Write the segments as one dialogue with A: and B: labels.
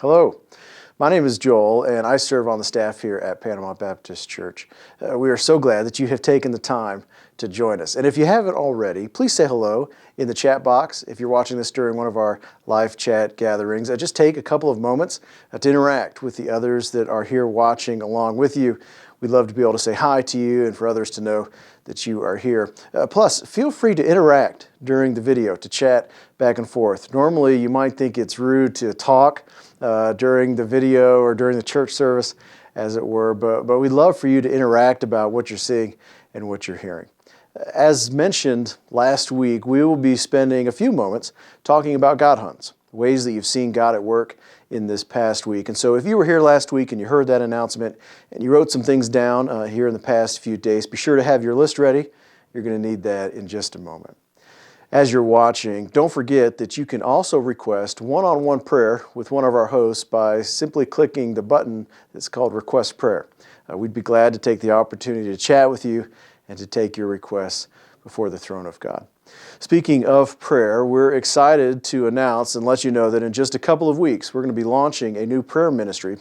A: Hello, my name is Joel, and I serve on the staff here at Panama Baptist Church. We are so glad that you have taken the time to join us. And if you haven't already, please say hello in the chat box. If you're watching this during one of our live chat gatherings, just take a couple of moments to interact with the others that are here watching along with you. We'd love to be able to say hi to you and for others to know that you are here. Plus, feel free to interact during the video, to chat back and forth. Normally, you might think it's rude to talk during the video or during the church service, as it were, but we'd love for you to interact about what you're seeing and what you're hearing. As mentioned last week, we will be spending a few moments talking about God hunts, ways that you've seen God at work in this past week. And so if you were here last week and you heard that announcement and you wrote some things down here in the past few days, be sure to have your list ready. You're going to need that in just a moment. As you're watching, don't forget that you can also request one-on-one prayer with one of our hosts by simply clicking the button that's called Request Prayer. We'd be glad to take the opportunity to chat with you and to take your requests before the throne of God. Speaking of prayer, we're excited to announce and let you know that in just a couple of weeks, we're going to be launching a new prayer ministry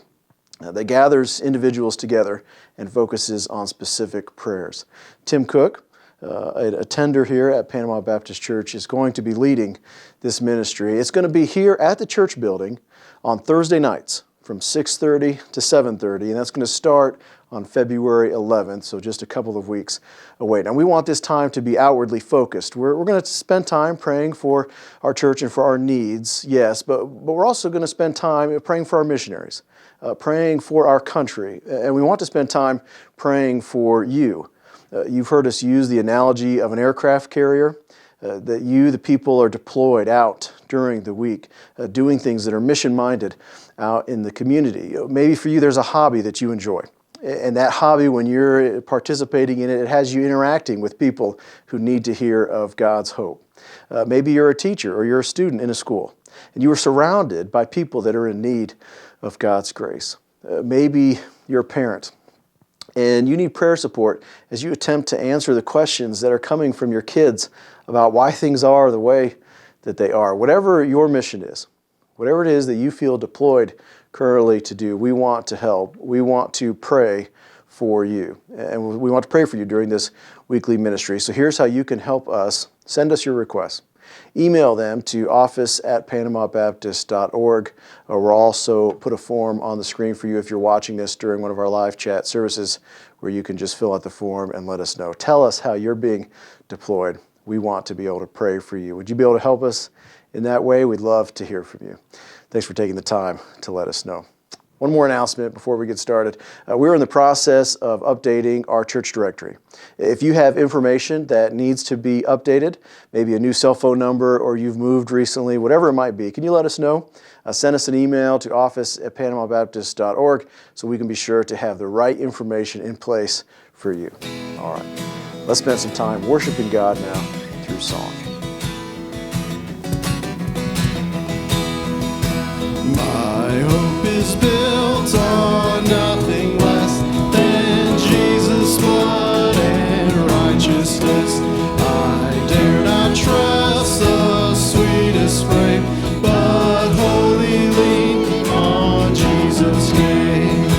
A: that gathers individuals together and focuses on specific prayers. Tim Cook, a tender here at Panama Baptist Church, is going to be leading this ministry. It's going to be here at the church building on Thursday nights from 6:30 to 7:30, and that's going to start on February 11th, so just a couple of weeks away. Now, we want this time to be outwardly focused. We're going to spend time praying for our church and for our needs, yes, but we're also going to spend time praying for our missionaries, praying for our country, and we want to spend time praying for you. You've heard us use the analogy of an aircraft carrier, that you, the people, are deployed out during the week, doing things that are mission-minded out in the community. Maybe for you, there's a hobby that you enjoy. And that hobby, when you're participating in it, it has you interacting with people who need to hear of God's hope. Maybe you're a teacher or you're a student in a school, and you are surrounded by people that are in need of God's grace. Maybe you're a parent, and you need prayer support as you attempt to answer the questions that are coming from your kids about why things are the way that they are. Whatever your mission is, whatever it is that you feel deployed currently to do, we want to help. We want to pray for you. And we want to pray for you during this weekly ministry. So here's how you can help us. Send us your requests. Email them to office@panamabaptist.org. We'll also put a form on the screen for you if you're watching this during one of our live chat services where you can just fill out the form and let us know. Tell us how you're being deployed. We want to be able to pray for you. Would you be able to help us in that way? We'd love to hear from you. Thanks for taking the time to let us know. One more announcement before we get started. We're in the process of updating our church directory. If you have information that needs to be updated, maybe a new cell phone number or you've moved recently, whatever it might be, can you let us know? Send us an email to office@panamabaptist.org so we can be sure to have the right information in place for you. All right, let's spend some time worshiping God now through song.
B: My hope is built on nothing less than Jesus' blood and righteousness. I dare not trust the sweetest frame, but wholly lean on Jesus' name.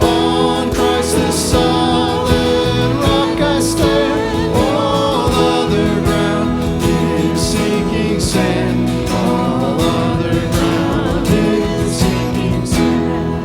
B: On Christ the solid rock I stand, all other ground is sinking sand. All other ground is sinking sand.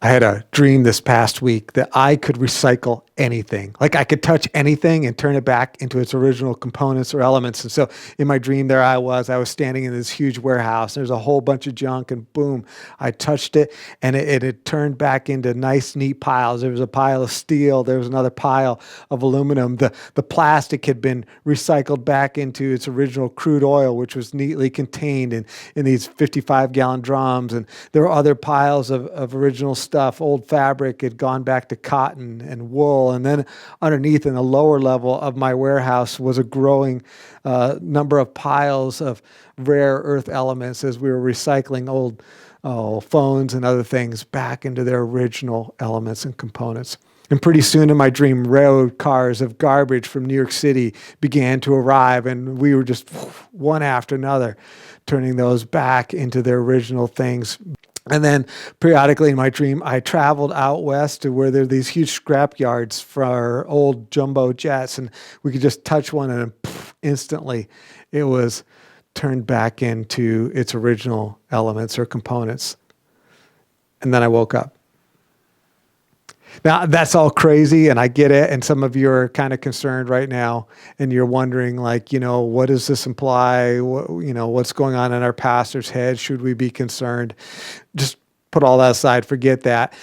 C: I had a dream this past week that I could recycle anything. Like I could touch anything and turn it back into its original components or elements. And so in my dream, there I was standing in this huge warehouse. There's a whole bunch of junk and boom, I touched it and it had turned back into nice, neat piles. There was a pile of steel. There was another pile of aluminum. The plastic had been recycled back into its original crude oil, which was neatly contained in these 55-gallon drums. And there were other piles of original stuff. Old fabric had gone back to cotton and wool. And then underneath in the lower level of my warehouse was a growing number of piles of rare earth elements as we were recycling old phones and other things back into their original elements and components. And pretty soon in my dream, railroad cars of garbage from New York City began to arrive, and we were just one after another turning those back into their original things. And then periodically in my dream, I traveled out west to where there are these huge scrap yards for old jumbo jets, and we could just touch one and instantly it was turned back into its original elements or components. And then I woke up. Now, that's all crazy, and I get it, and some of you are kind of concerned right now, and you're wondering, like, what does this imply? What's going on in our pastor's head? Should we be concerned? Just put all that aside, forget that.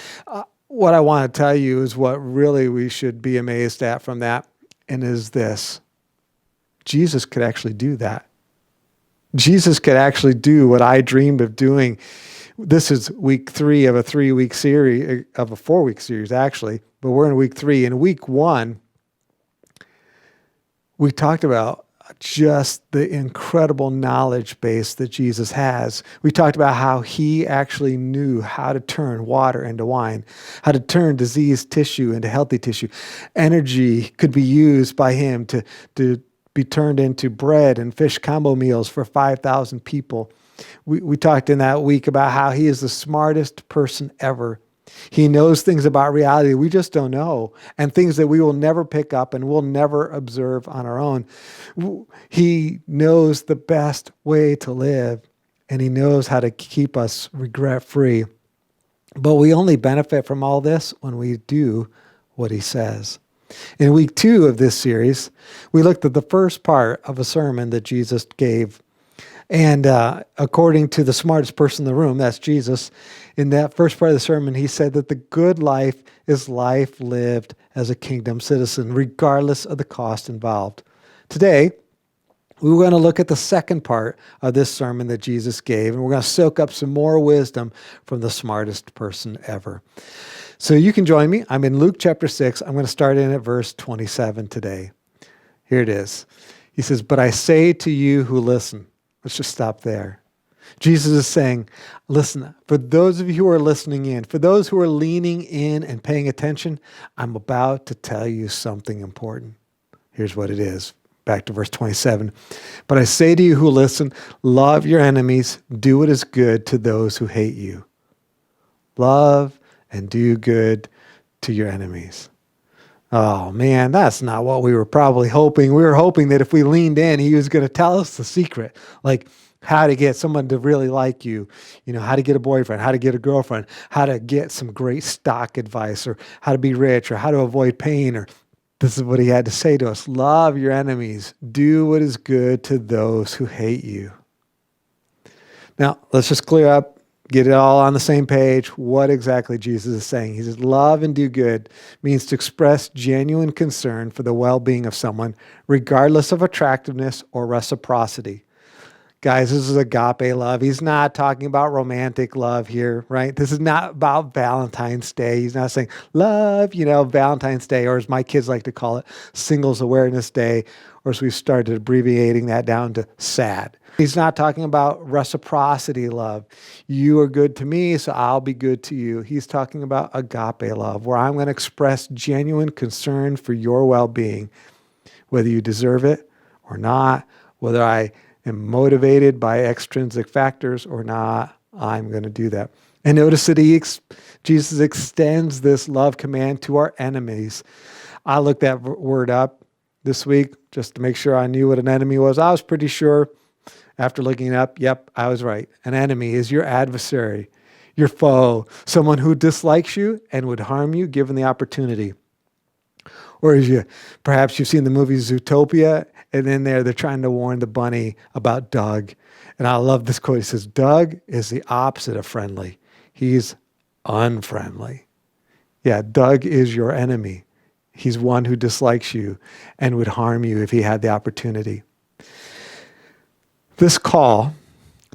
C: What I want to tell you is what really we should be amazed at from that, and is this. Jesus could actually do that. Jesus could actually do what I dreamed of doing. This is week 3 of a 3-week series, of a 4-week series, actually. But we're in week 3. In week 1, we talked about just the incredible knowledge base that Jesus has. We talked about how he actually knew how to turn water into wine, how to turn diseased tissue into healthy tissue. Energy could be used by him to be turned into bread and fish combo meals for 5,000 people. We talked in that week about how he is the smartest person ever. He knows things about reality we just don't know, and things that we will never pick up and we'll never observe on our own. He knows the best way to live, and he knows how to keep us regret-free. But we only benefit from all this when we do what he says. In week 2 of this series, we looked at the first part of a sermon that Jesus gave. And according to the smartest person in the room, that's Jesus, in that first part of the sermon, he said that the good life is life lived as a kingdom citizen, regardless of the cost involved. Today, we're going to look at the second part of this sermon that Jesus gave, and we're going to soak up some more wisdom from the smartest person ever. So you can join me. I'm in Luke chapter 6. I'm going to start in at verse 27 today. Here it is. He says, "But I say to you who listen." Let's just stop there. Jesus is saying, listen, for those of you who are listening in, for those who are leaning in and paying attention, I'm about to tell you something important. Here's what it is. Back to verse 27. "But I say to you who listen, love your enemies, do what is good to those who hate you. Love and do good to your enemies." Oh man, that's not what we were probably hoping. We were hoping that if we leaned in, he was going to tell us the secret, like how to get someone to really like you, how to get a boyfriend, how to get a girlfriend, how to get some great stock advice, or how to be rich, or how to avoid pain. Or this is what he had to say to us. Love your enemies. Do what is good to those who hate you. Now, let's just clear up. Get it all on the same page, what exactly Jesus is saying. He says, love and do good means to express genuine concern for the well-being of someone, regardless of attractiveness or reciprocity. Guys, this is agape love. He's not talking about romantic love here, right? This is not about Valentine's Day. He's not saying, love, Valentine's Day, or as my kids like to call it, Singles Awareness Day, or as we've started abbreviating that down to SAD. He's not talking about reciprocity love. You are good to me, so I'll be good to you. He's talking about agape love, where I'm going to express genuine concern for your well-being, whether you deserve it or not, whether I am motivated by extrinsic factors or not, I'm going to do that. And notice that Jesus extends this love command to our enemies. I looked that word up this week just to make sure I knew what an enemy was. I was pretty sure after looking it up, yep, I was right. An enemy is your adversary, your foe, someone who dislikes you and would harm you given the opportunity. Or perhaps you've seen the movie Zootopia, and in there they're trying to warn the bunny about Doug. And I love this quote. He says, Doug is the opposite of friendly. He's unfriendly. Yeah, Doug is your enemy. He's one who dislikes you and would harm you if he had the opportunity. This call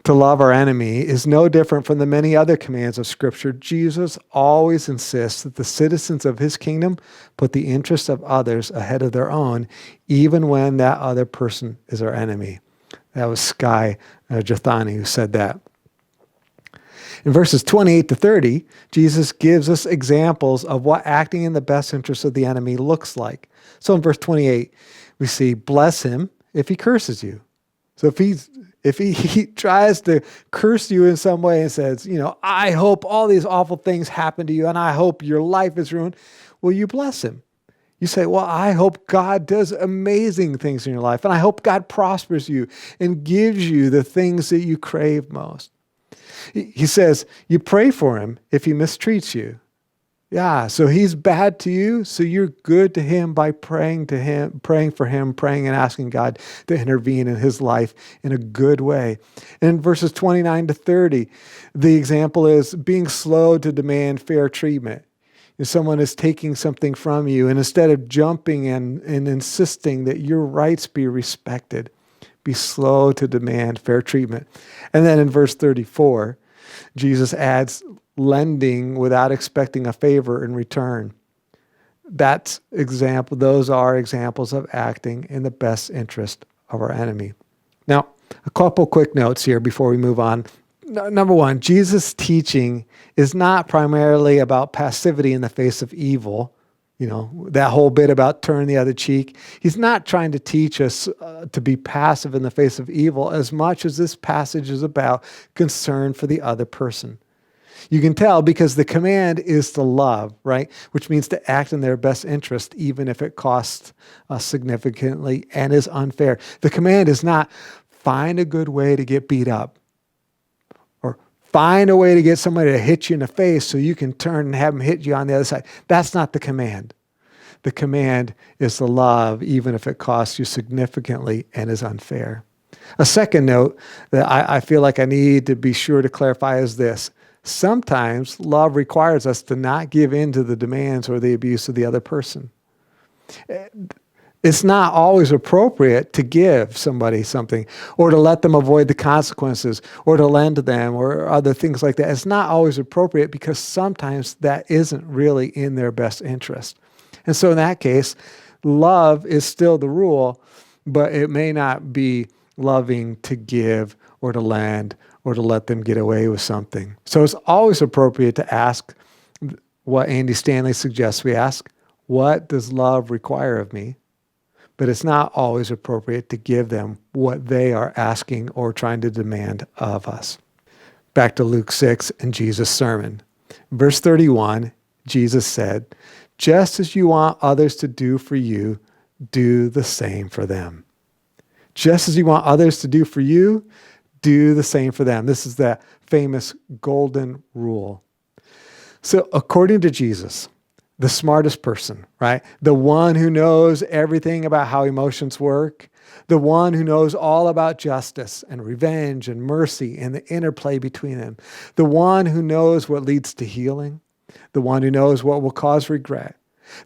C: to love our enemy is no different from the many other commands of Scripture. Jesus always insists that the citizens of his kingdom put the interests of others ahead of their own, even when that other person is our enemy. That was Skye Jethani who said that. In verses 28 to 30, Jesus gives us examples of what acting in the best interest of the enemy looks like. So in verse 28, we see, bless him if he curses you. So if he tries to curse you in some way and says, I hope all these awful things happen to you and I hope your life is ruined, well, you bless him. You say, well, I hope God does amazing things in your life and I hope God prospers you and gives you the things that you crave most. He says, you pray for him if he mistreats you. Yeah, so he's bad to you, so you're good to him by praying for him, praying and asking God to intervene in his life in a good way. And in verses 29 to 30, the example is being slow to demand fair treatment. If someone is taking something from you, and instead of jumping and insisting that your rights be respected, be slow to demand fair treatment. And then in verse 34, Jesus adds lending without expecting a favor in return. Those are examples of acting in the best interest of our enemy. Now, a couple quick notes here before we move on. Number one, Jesus' teaching is not primarily about passivity in the face of evil. That whole bit about turn the other cheek. He's not trying to teach us to be passive in the face of evil as much as this passage is about concern for the other person. You can tell because the command is to love, right? Which means to act in their best interest, even if it costs us significantly and is unfair. The command is not find a good way to get beat up or find a way to get somebody to hit you in the face so you can turn and have them hit you on the other side. That's not the command. The command is to love, even if it costs you significantly and is unfair. A second note that I feel like I need to be sure to clarify is this. Sometimes love requires us to not give in to the demands or the abuse of the other person. It's not always appropriate to give somebody something or to let them avoid the consequences or to lend to them or other things like that. It's not always appropriate because sometimes that isn't really in their best interest. And so in that case, love is still the rule, but it may not be loving to give or to lend or to let them get away with something. So it's always appropriate to ask what Andy Stanley suggests we ask, what does love require of me? But it's not always appropriate to give them what they are asking or trying to demand of us. Back to Luke 6 and Jesus' sermon. Verse 31, Jesus said, just as you want others to do for you, do the same for them. Just as you want others to do for you, do the same for them. This is that famous golden rule. So according to Jesus, the smartest person, right? The one who knows everything about how emotions work, the one who knows all about justice and revenge and mercy and the interplay between them, the one who knows what leads to healing, the one who knows what will cause regret,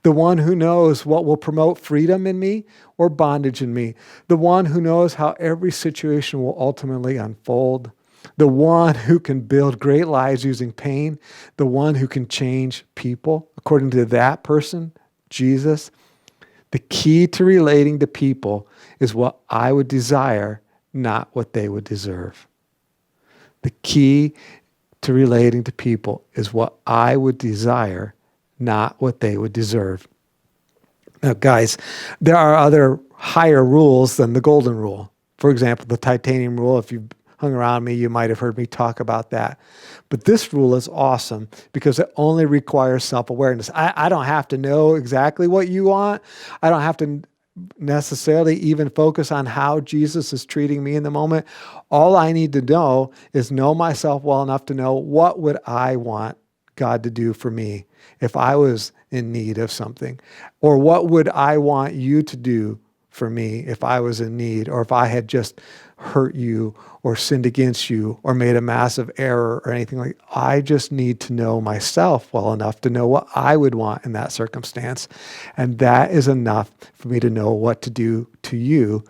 C: the one who knows what will promote freedom in me or bondage in me, the one who knows how every situation will ultimately unfold, the one who can build great lives using pain, the one who can change people. According to that person, Jesus, the key to relating to people is what I would desire, not what they would deserve. The key to relating to people is what I would desire, not what they would deserve. Now, guys, there are other higher rules than the golden rule. For example, the titanium rule. If you've hung around me, you might have heard me talk about that. But this rule is awesome because it only requires self-awareness. I don't have to know exactly what you want. I don't have to necessarily even focus on how Jesus is treating me in the moment. All I need to know is know myself well enough to know what would I want God to do for me if I was in need of something, or what would I want you to do for me if I was in need, or if I had just hurt you or sinned against you or made a massive error or anything like that. I just need to know myself well enough to know what I would want in that circumstance. And that is enough for me to know what to do to you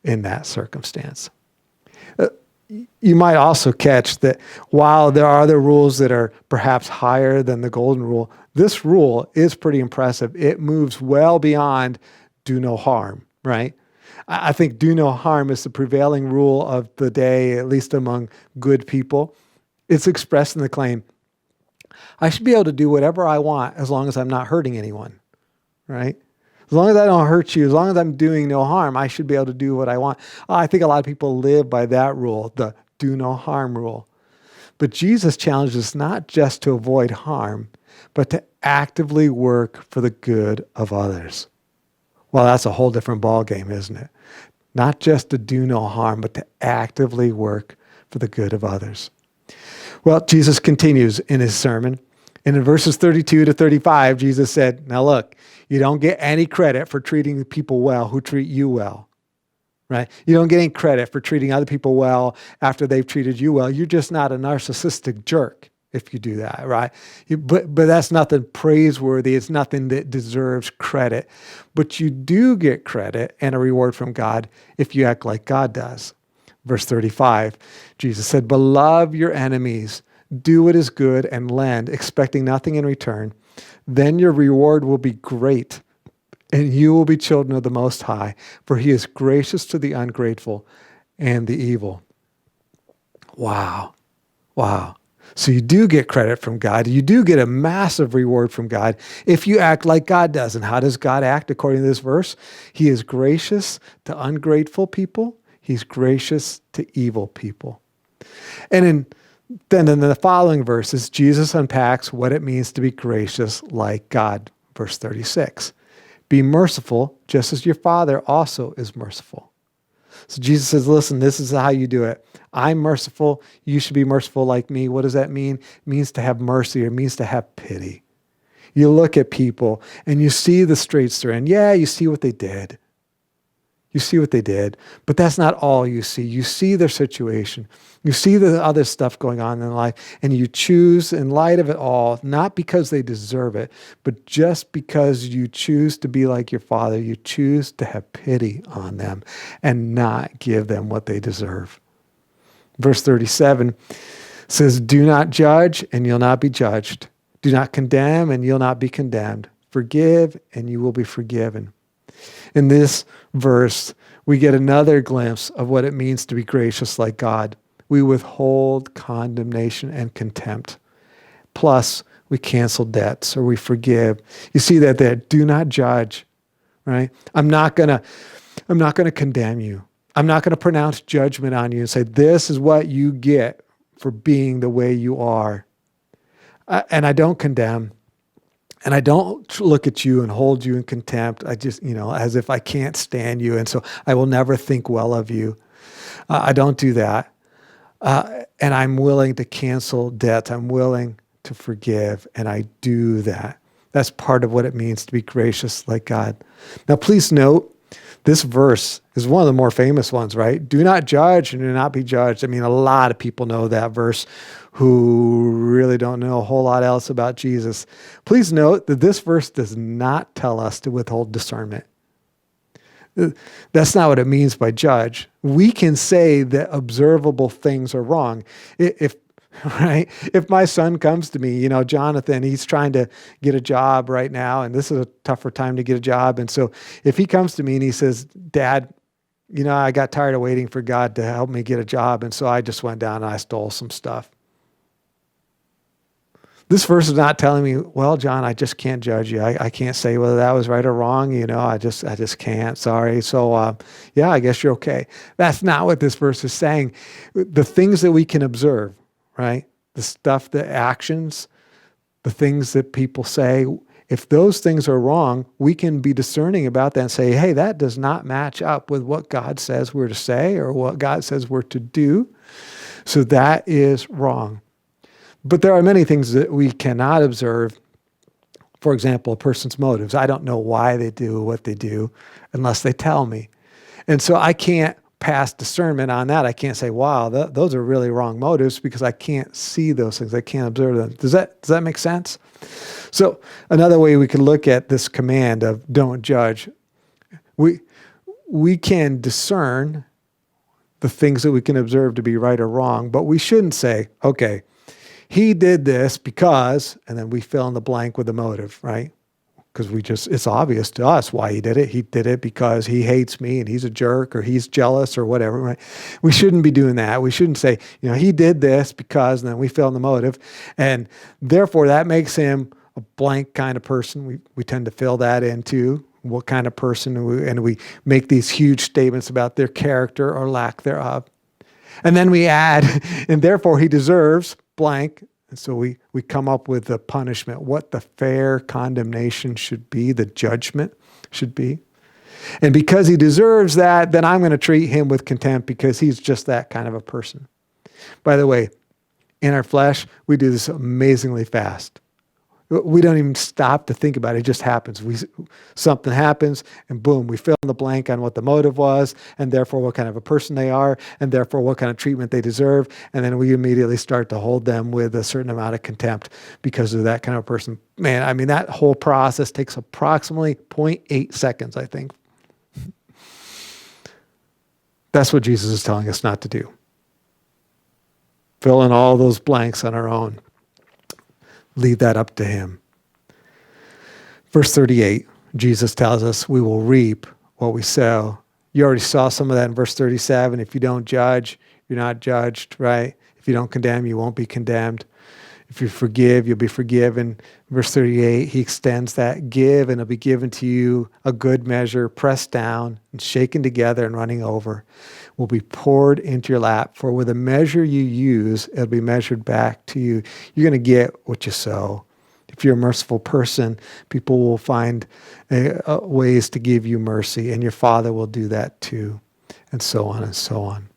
C: in that circumstance. You might also catch that while there are other rules that are perhaps higher than the golden rule, this rule is pretty impressive. It moves well beyond do no harm, right? I think do no harm is the prevailing rule of the day, at least among good people. It's expressed in the claim, I should be able to do whatever I want as long as I'm not hurting anyone, right? As long as I don't hurt you, as long as I'm doing no harm, I should be able to do what I want. I think a lot of people live by that rule, the do no harm rule. But Jesus challenges us not just to avoid harm, but to actively work for the good of others. Well, that's a whole different ballgame, isn't it? Not just to do no harm, but to actively work for the good of others. Well, Jesus continues in his sermon. And in verses 32 to 35, Jesus said, now look, you don't get any credit for treating the people well who treat you well, right? You don't get any credit for treating other people well after they've treated you well. You're just not a narcissistic jerk if you do that, right? But that's nothing praiseworthy. It's nothing that deserves credit. But you do get credit and a reward from God if you act like God does. Verse 35, Jesus said, but love your enemies, do what is good, and lend, expecting nothing in return. Then your reward will be great, and you will be children of the Most High, for he is gracious to the ungrateful and the evil. Wow. So you do get credit from God. You do get a massive reward from God if you act like God does. And how does God act according to this verse? He is gracious to ungrateful people. He's gracious to evil people. And then in the following verses, Jesus unpacks what it means to be gracious like God. Verse 36, be merciful just as your Father also is merciful. So Jesus says, listen, this is how you do it. I'm merciful. You should be merciful like me. What does that mean? It means to have mercy. It means to have pity. You look at people and you see the straits they're in. Yeah, you see what they did. You see what they did, but that's not all you see. You see their situation. You see the other stuff going on in life, and you choose in light of it all, not because they deserve it, but just because you choose to be like your Father. You choose to have pity on them and not give them what they deserve. Verse 37 says, do not judge, and you'll not be judged. Do not condemn, and you'll not be condemned. Forgive, and you will be forgiven. In this verse, we get another glimpse of what it means to be gracious like God. We withhold condemnation and contempt. Plus, we cancel debts or we forgive. You see that there. Do not judge, right? I'm not gonna condemn you. I'm not gonna pronounce judgment on you and say, this is what you get for being the way you are. And I don't condemn. And I don't look at you and hold you in contempt. I just, as if I can't stand you. And so I will never think well of you. I don't do that. And I'm willing to cancel debts. I'm willing to forgive. And I do that. That's part of what it means to be gracious like God. Now, please note, this verse is one of the more famous ones, right? Do not judge and do not be judged. I mean, a lot of people know that verse who really don't know a whole lot else about Jesus. Please note that this verse does not tell us to withhold discernment. That's not what it means by judge. We can say that observable things are wrong. If my son comes to me, Jonathan, he's trying to get a job right now, and this is a tougher time to get a job. And so if he comes to me and he says, Dad, I got tired of waiting for God to help me get a job, and so I just went down and I stole some stuff. This verse is not telling me, well, John, I just can't judge you. I can't say whether that was right or wrong. I just can't. Sorry. So, I guess you're okay. That's not what this verse is saying. The things that we can observe, right? The stuff, the actions, the things that people say, If those things are wrong, we can be discerning about that and say, hey, that does not match up with what God says we're to say or what God says we're to do. So that is wrong. But there are many things that we cannot observe. For example, a person's motives. I don't know why they do what they do unless they tell me. And so I can't pass discernment on that. I can't say, wow, those are really wrong motives because I can't see those things. I can't observe them. Does that make sense? So another way we could look at this command of don't judge, we can discern the things that we can observe to be right or wrong, but we shouldn't say, okay, he did this because, and then we fill in the blank with the motive, right? Because it's obvious to us why he did it. He did it because he hates me and he's a jerk or he's jealous or whatever, right? We shouldn't be doing that. We shouldn't say, he did this because, and then we fill in the motive. And therefore that makes him a blank kind of person. We tend to fill that in too. What kind of person, and we make these huge statements about their character or lack thereof. And then we add, and therefore he deserves blank. And so we come up with the punishment, what the fair condemnation should be, the judgment should be. And because he deserves that, then I'm going to treat him with contempt because he's just that kind of a person. By the way, in our flesh, we do this amazingly fast. We don't even stop to think about it. It just happens. Something happens, and boom, we fill in the blank on what the motive was, and therefore what kind of a person they are, and therefore what kind of treatment they deserve, and then we immediately start to hold them with a certain amount of contempt because of that kind of person. Man, I mean, that whole process takes approximately 0.8 seconds, I think. That's what Jesus is telling us not to do. Fill in all those blanks on our own. Leave that up to him. Verse 38, Jesus tells us we will reap what we sow. You already saw some of that in verse 37. If you don't judge, you're not judged, right? If you don't condemn, you won't be condemned. If you forgive, you'll be forgiven. Verse 38, he extends that. Give, and it'll be given to you a good measure, pressed down and shaken together and running over, will be poured into your lap. For with the measure you use, it'll be measured back to you. You're going to get what you sow. If you're a merciful person, people will find ways to give you mercy, and your Father will do that too, and so on and so on.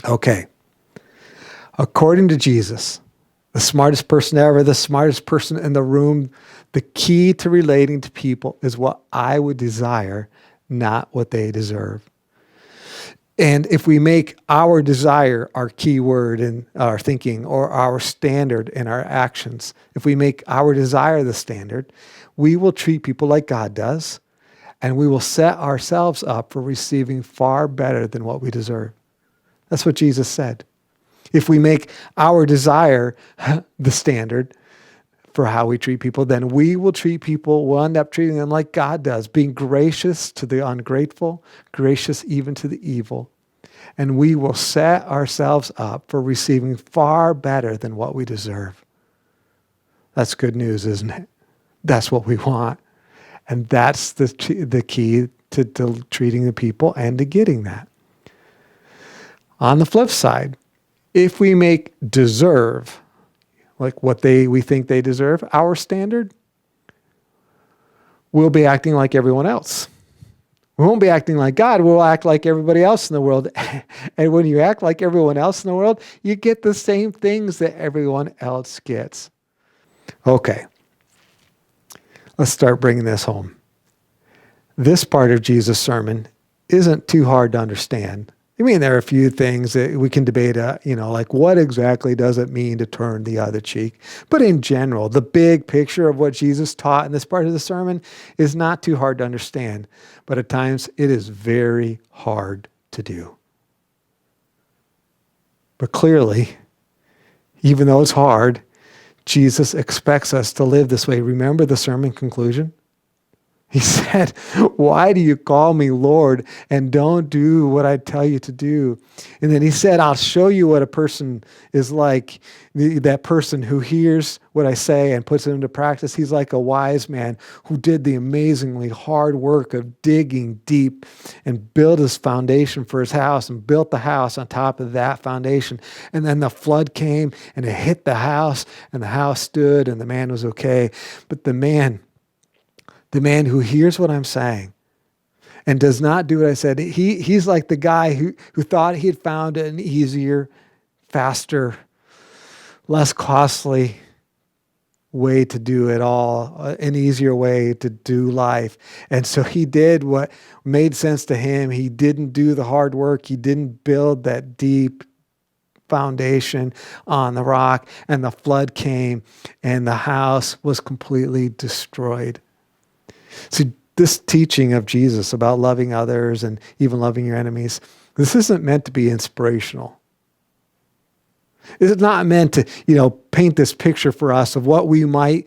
C: Okay. According to Jesus, the smartest person ever, the smartest person in the room, the key to relating to people is what I would desire, not what they deserve. And if we make our desire our key word in our thinking or our standard in our actions, if we make our desire the standard, we will treat people like God does, and we will set ourselves up for receiving far better than what we deserve. That's what Jesus said. If we make our desire the standard for how we treat people, then we will treat people, we'll end up treating them like God does, being gracious to the ungrateful, gracious even to the evil. And we will set ourselves up for receiving far better than what we deserve. That's good news, isn't it? That's what we want. And that's the key to treating the people and to getting that. On the flip side, if we make deserve, like what we think they deserve, our standard, we'll be acting like everyone else. We won't be acting like God. We'll act like everybody else in the world. And when you act like everyone else in the world, you get the same things that everyone else gets. Okay. Let's start bringing this home. This part of Jesus' sermon isn't too hard to understand. I mean, there are a few things that we can debate, like what exactly does it mean to turn the other cheek? But in general, the big picture of what Jesus taught in this part of the sermon is not too hard to understand. But at times, it is very hard to do. But clearly, even though it's hard, Jesus expects us to live this way. Remember the sermon conclusion? He said, "Why do you call me Lord and don't do what I tell you to do?" And then he said, "I'll show you what a person is like. That person who hears what I say and puts it into practice, he's like a wise man who did the amazingly hard work of digging deep and built his foundation for his house and built the house on top of that foundation. And then the flood came and it hit the house and the house stood and the man was okay. But the man who hears what I'm saying and does not do what I said, he's like the guy who thought he had found an easier, faster, less costly way to do it all, an easier way to do life. And so he did what made sense to him. He didn't do the hard work. He didn't build that deep foundation on the rock, and the flood came and the house was completely destroyed. See, this teaching of Jesus about loving others and even loving your enemies, this isn't meant to be inspirational. It's not meant to, paint this picture for us of what we might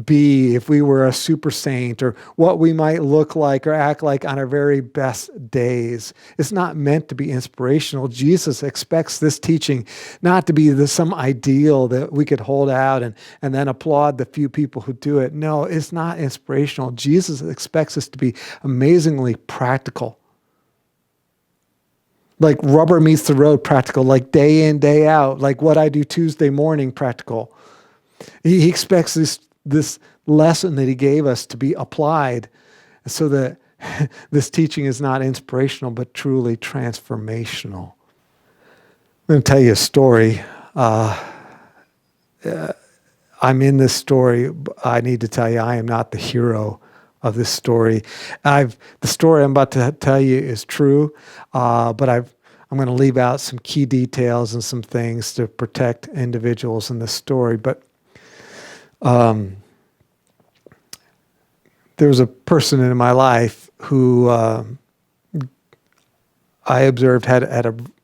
C: be if we were a super saint, or what we might look like or act like on our very best days. It's not meant to be inspirational. Jesus expects this teaching not to be some ideal that we could hold out and then applaud the few people who do it. No, it's not inspirational. Jesus expects us to be amazingly practical. Like rubber meets the road practical, like day in, day out, like what I do Tuesday morning practical. He expects this lesson that he gave us to be applied so that this teaching is not inspirational, but truly transformational. I'm going to tell you a story. I'm in this story. I need to tell you, I am not the hero of this story. The story I'm about to tell you is true, but I'm going to leave out some key details and some things to protect individuals in this story. But there was a person in my life who I observed had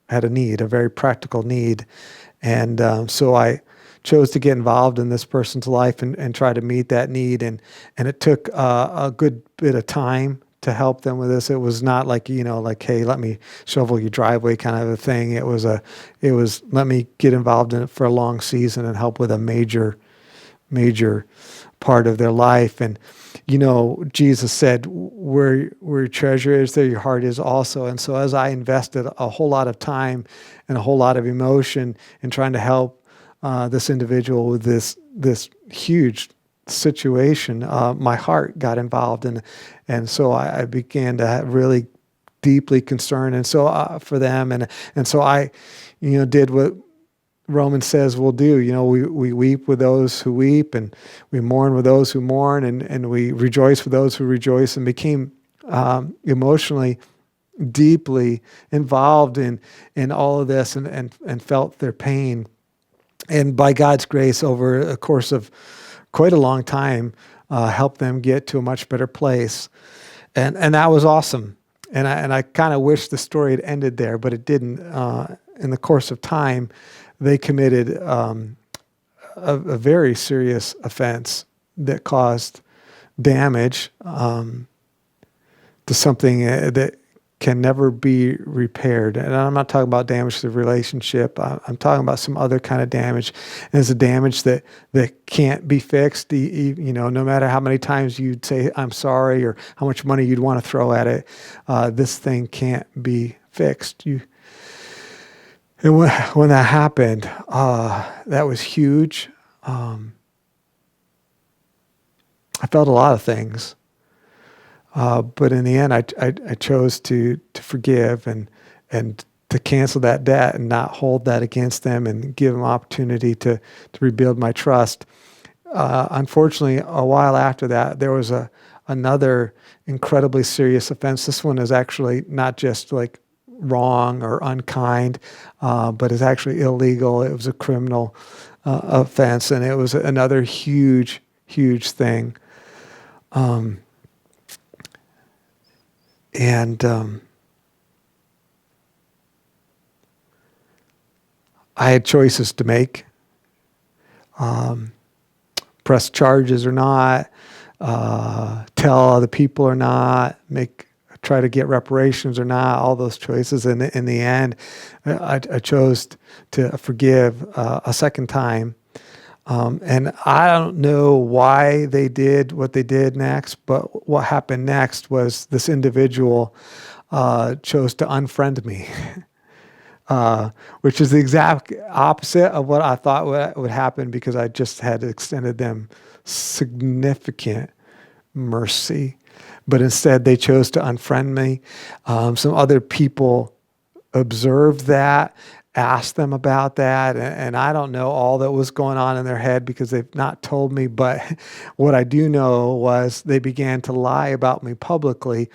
C: a need, a very practical need, and so I chose to get involved in this person's life and try to meet that need, and it took a good bit of time to help them with this. It was not like, hey, let me shovel your driveway kind of a thing. It was let me get involved in it for a long season and help with a major part of their life. And Jesus said, where your treasure is, there your heart is also. And so as I invested a whole lot of time and a whole lot of emotion in trying to help this individual with this huge situation, my heart got involved, and so I began to really deeply concerned, and so for them, and so I, did what Romans says we'll do. We weep with those who weep, and we mourn with those who mourn, and we rejoice with those who rejoice, and became emotionally deeply involved in all of this, and felt their pain. And by God's grace, over a course of quite a long time, helped them get to a much better place. And that was awesome. And I kind of wish the story had ended there, but it didn't. In the course of time, they committed a very serious offense that caused damage to something that can never be repaired. And I'm not talking about damage to the relationship. I'm talking about some other kind of damage. And it's a damage that can't be fixed. No matter how many times you'd say, I'm sorry, or how much money you'd want to throw at it, this thing can't be fixed. And when that happened, that was huge. I felt a lot of things. But in the end, I chose to forgive and to cancel that debt and not hold that against them, and give them opportunity to rebuild my trust. Unfortunately, a while after that, there was another incredibly serious offense. This one is actually not just like wrong or unkind, but is actually illegal. It was a criminal offense, and it was another huge thing. I had choices to make, press charges or not, tell other people or not, try to get reparations or not, all those choices. And in the end, I chose to forgive a second time. And I don't know why they did what they did next, but what happened next was this individual chose to unfriend me, which is the exact opposite of what I thought would happen, because I just had extended them significant mercy. But instead, they chose to unfriend me. Some other people observed that, asked them about that, and I don't know all that was going on in their head because they've not told me. But what I do know was they began to lie about me publicly,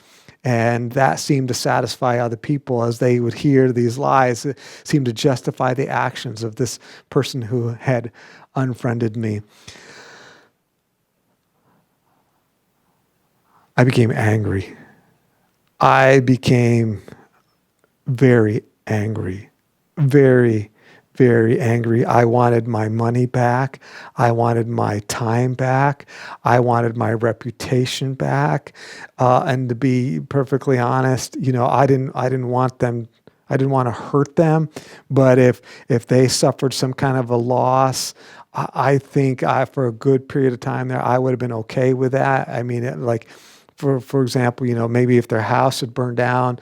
C: and that seemed to satisfy other people as they would hear these lies. It seemed to justify the actions of this person who had unfriended me. I became angry. I became very angry. Very, very angry. I wanted my money back. I wanted my time back. I wanted my reputation back. And to be perfectly honest, I didn't want them. I didn't want to hurt them. But if they suffered some kind of a loss, I think for a good period of time there, I would have been okay with that. I mean, for example, maybe if their house had burned down,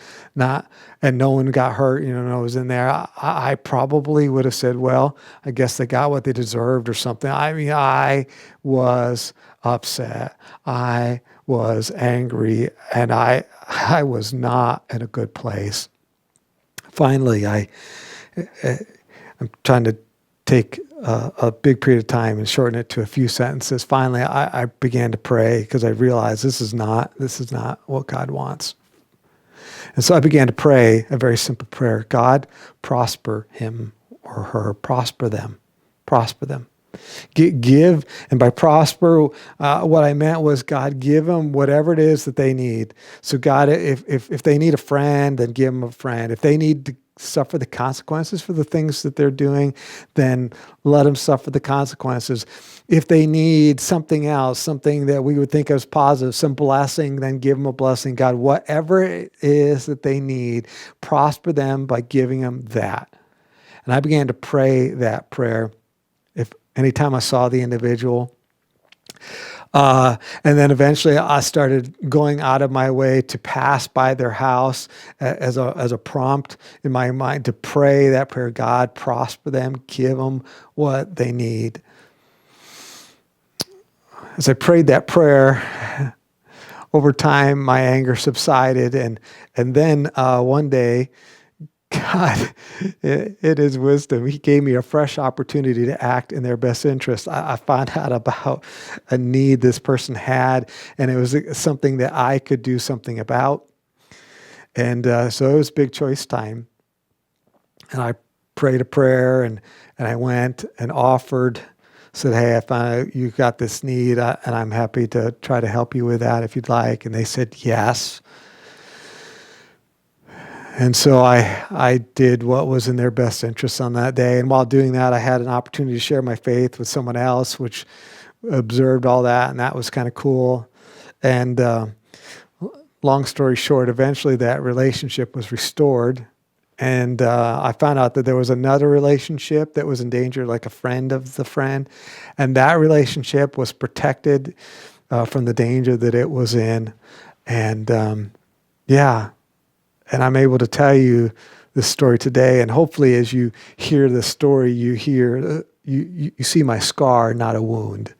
C: and no one got hurt, no one was in there, I probably would have said, well, I guess they got what they deserved or something. I mean, I was upset. I was angry, and I was not in a good place. Finally, I'm trying to take a big period of time and shorten it to a few sentences. Finally, I began to pray because I realized this is not what God wants. And so I began to pray a very simple prayer. God, prosper him or her, prosper them. Give, and by prosper, what I meant was, God, give them whatever it is that they need. So God, if they need a friend, then give them a friend. If they need to suffer the consequences for the things that they're doing, then let them suffer the consequences. If they need something else, something that we would think of as positive, some blessing, then give them a blessing. God, whatever it is that they need, prosper them by giving them that. And I began to pray that prayer anytime I saw the individual. And then eventually I started going out of my way to pass by their house as a prompt in my mind to pray that prayer. God, prosper them, give them what they need. As I prayed that prayer, over time my anger subsided, and then one day, God, in His wisdom, He gave me a fresh opportunity to act in their best interest. I found out about a need this person had, and it was something that I could do something about. And so it was big choice time. And I prayed a prayer, and I went and offered, said, hey, I found out you got this need, and I'm happy to try to help you with that if you'd like. And they said yes. And so I did what was in their best interest on that day. And while doing that, I had an opportunity to share my faith with someone else, which observed all that, and that was kind of cool. And long story short, eventually that relationship was restored. And I found out that there was another relationship that was in danger, like a friend of the friend. And that relationship was protected from the danger that it was in. And and I'm able to tell you this story today. And hopefully as you hear the story, you see my scar, not a wound.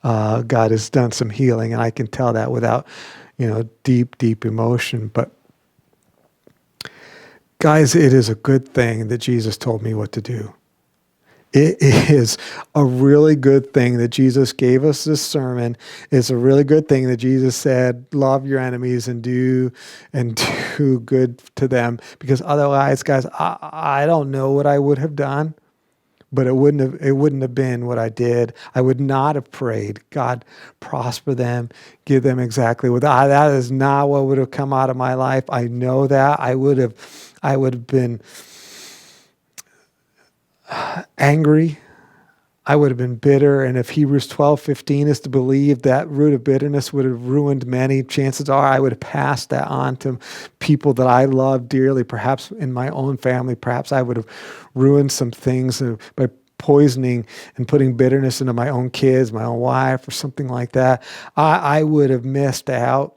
C: God has done some healing, and I can tell that without, deep, deep emotion. But guys, it is a good thing that Jesus told me what to do. It is a really good thing that Jesus gave us this sermon. It's a really good thing that Jesus said, love your enemies and do good to them. Because otherwise, guys, I don't know what I would have done, but it wouldn't have been what I did. I would not have prayed, God, prosper them, give them exactly what that is not what would have come out of my life. I know that. I would have been angry. I would have been bitter. And if Hebrews 12:15 is to believe, that root of bitterness would have ruined many. Chances are I would have passed that on to people that I love dearly, perhaps in my own family. Perhaps I would have ruined some things by poisoning and putting bitterness into my own kids, my own wife, or something like that. I would have missed out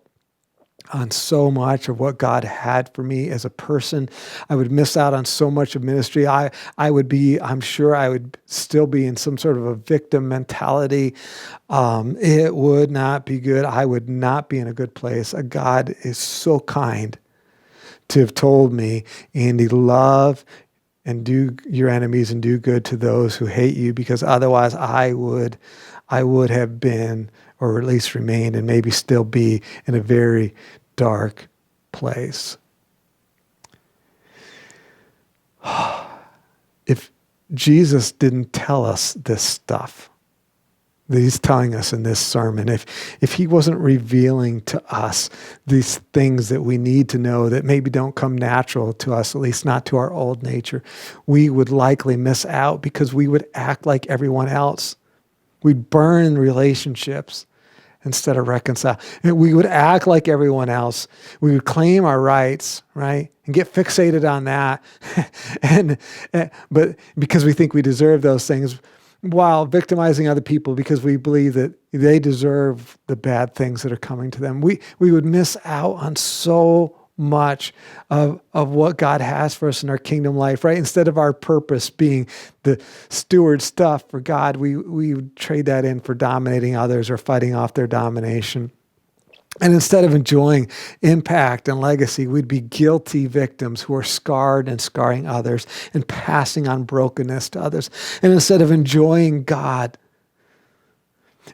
C: on so much of what God had for me as a person. I would miss out on so much of ministry. I'm sure I would still be in some sort of a victim mentality. It would not be good. I would not be in a good place. God is so kind to have told me, Andy, love and do your enemies and do good to those who hate you, because otherwise I would have been, or at least remained, and maybe still be in a very dark place. If Jesus didn't tell us this stuff that he's telling us in this sermon, if he wasn't revealing to us these things that we need to know that maybe don't come natural to us, at least not to our old nature, we would likely miss out because we would act like everyone else. We'd burn relationships instead of reconcile. And we would act like everyone else. We would claim our rights, right? And get fixated on that. But because we think we deserve those things, while victimizing other people because we believe that they deserve the bad things that are coming to them. We would miss out on so much of what God has for us in our kingdom life, right? Instead of our purpose being the steward stuff for God, we would trade that in for dominating others or fighting off their domination. And instead of enjoying impact and legacy, we'd be guilty victims who are scarred and scarring others and passing on brokenness to others. And instead of enjoying God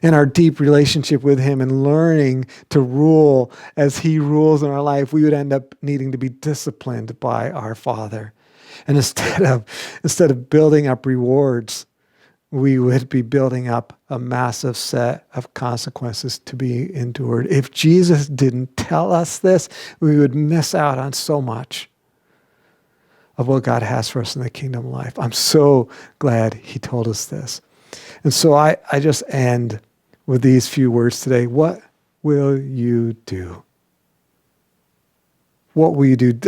C: and our deep relationship with him and learning to rule as he rules in our life, we would end up needing to be disciplined by our Father. And instead of building up rewards, we would be building up a massive set of consequences to be endured. If Jesus didn't tell us this, we would miss out on so much of what God has for us in the kingdom life. I'm so glad he told us this. And so I just end with these few words today. What will you do? What will you do?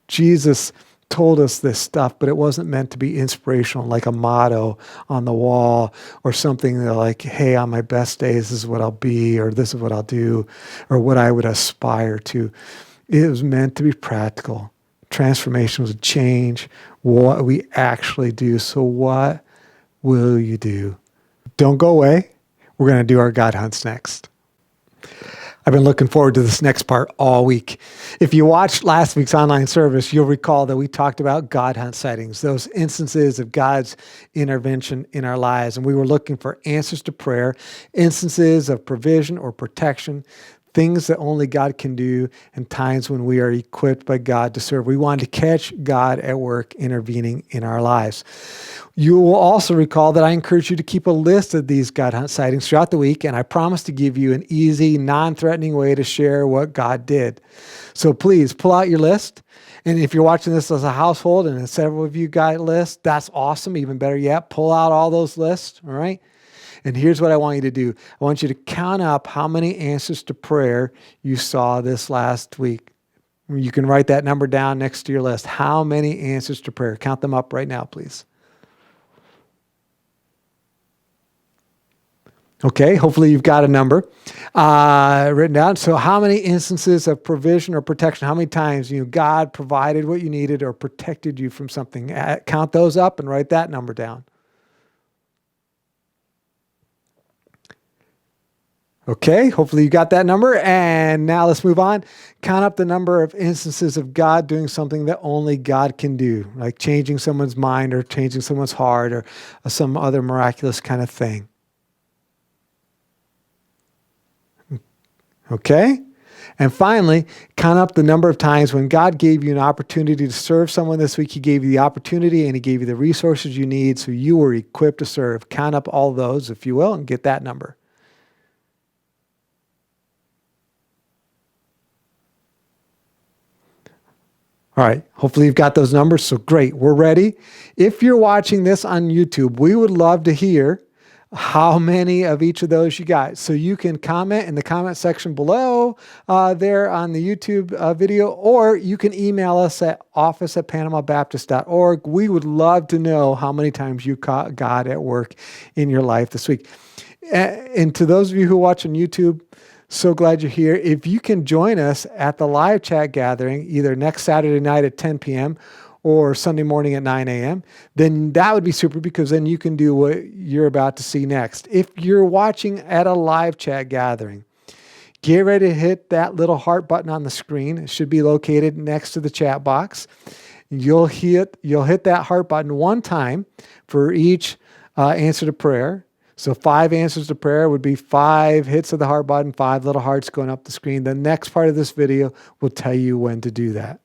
C: Jesus told us this stuff, but it wasn't meant to be inspirational, like a motto on the wall or something that like, hey, on my best days, this is what I'll be, or this is what I'll do, or what I would aspire to. It was meant to be practical. Transformation was a change, what we actually do. So what will you do? Don't go away. We're going to do our God Hunts next. I've been looking forward to this next part all week. If you watched last week's online service, you'll recall that we talked about God Hunt sightings, those instances of God's intervention in our lives. And we were looking for answers to prayer, instances of provision or protection, things that only God can do, and times when we are equipped by God to serve. We wanted to catch God at work intervening in our lives. You will also recall that I encourage you to keep a list of these God Hunt sightings throughout the week, and I promise to give you an easy, non-threatening way to share what God did. So please pull out your list. And if you're watching this as a household and several of you got lists, that's awesome. Even better yet, pull out all those lists, all right? And here's what I want you to do. I want you to count up how many answers to prayer you saw this last week. You can write that number down next to your list. How many answers to prayer? Count them up right now, please. Okay, hopefully you've got a number written down. So how many instances of provision or protection, how many times God provided what you needed or protected you from something? Count those up and write that number down. Okay, hopefully you got that number. And now let's move on. Count up the number of instances of God doing something that only God can do, like changing someone's mind or changing someone's heart or some other miraculous kind of thing. Okay? And finally, count up the number of times when God gave you an opportunity to serve someone this week. He gave you the opportunity and he gave you the resources you need so you were equipped to serve. Count up all those, if you will, and get that number. All right, hopefully you've got those numbers, so great, we're ready. If you're watching this on YouTube, we would love to hear how many of each of those you got. So you can comment in the comment section below there on the YouTube video, or you can email us at office@panamabaptist.org. We would love to know how many times you caught God at work in your life this week. And to those of you who watch on YouTube, so glad you're here. If you can join us at the live chat gathering, either next Saturday night at 10 p.m. or Sunday morning at 9 a.m., then that would be super, because then you can do what you're about to see next. If you're watching at a live chat gathering, get ready to hit that little heart button on the screen. It should be located next to the chat box. You'll hit that heart button one time for each answer to prayer. So 5 answers to prayer would be 5 hits of the heart button, 5 little hearts going up the screen. The next part of this video will tell you when to do that.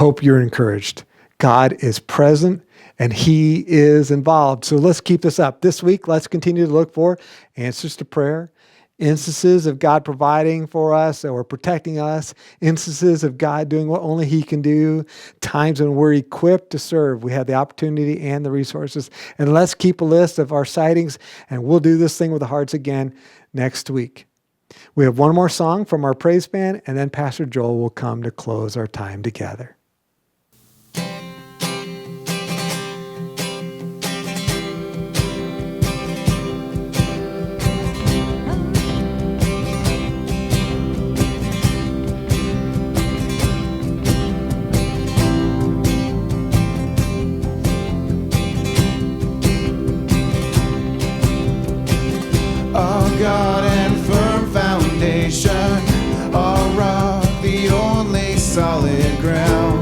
C: Hope you're encouraged. God is present and He is involved. So let's keep this up. This week, let's continue to look for answers to prayer, instances of God providing for us or protecting us, instances of God doing what only He can do, times when we're equipped to serve. We have the opportunity and the resources. And let's keep a list of our sightings, and we'll do this thing with the hearts again next week. We have one more song from our praise band, and then Pastor Joel will come to close our time together.
B: God and firm foundation, our rock, the only solid ground.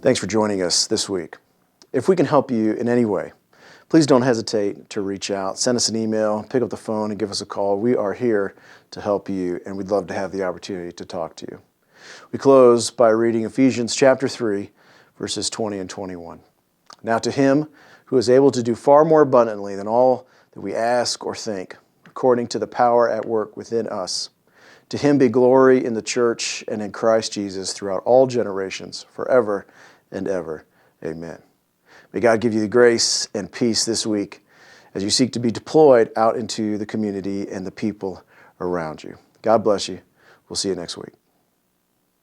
A: Thanks for joining us this week. If we can help you in any way, please don't hesitate to reach out. Send us an email, pick up the phone, and give us a call. We are here to help you, and we'd love to have the opportunity to talk to you. We close by reading Ephesians chapter 3, verses 20 and 21. Now to him who is able to do far more abundantly than all that we ask or think, according to the power at work within us, to him be glory in the church and in Christ Jesus throughout all generations, forever and ever. Amen. May God give you the grace and peace this week as you seek to be deployed out into the community and the people around you. God bless you. We'll see you next week.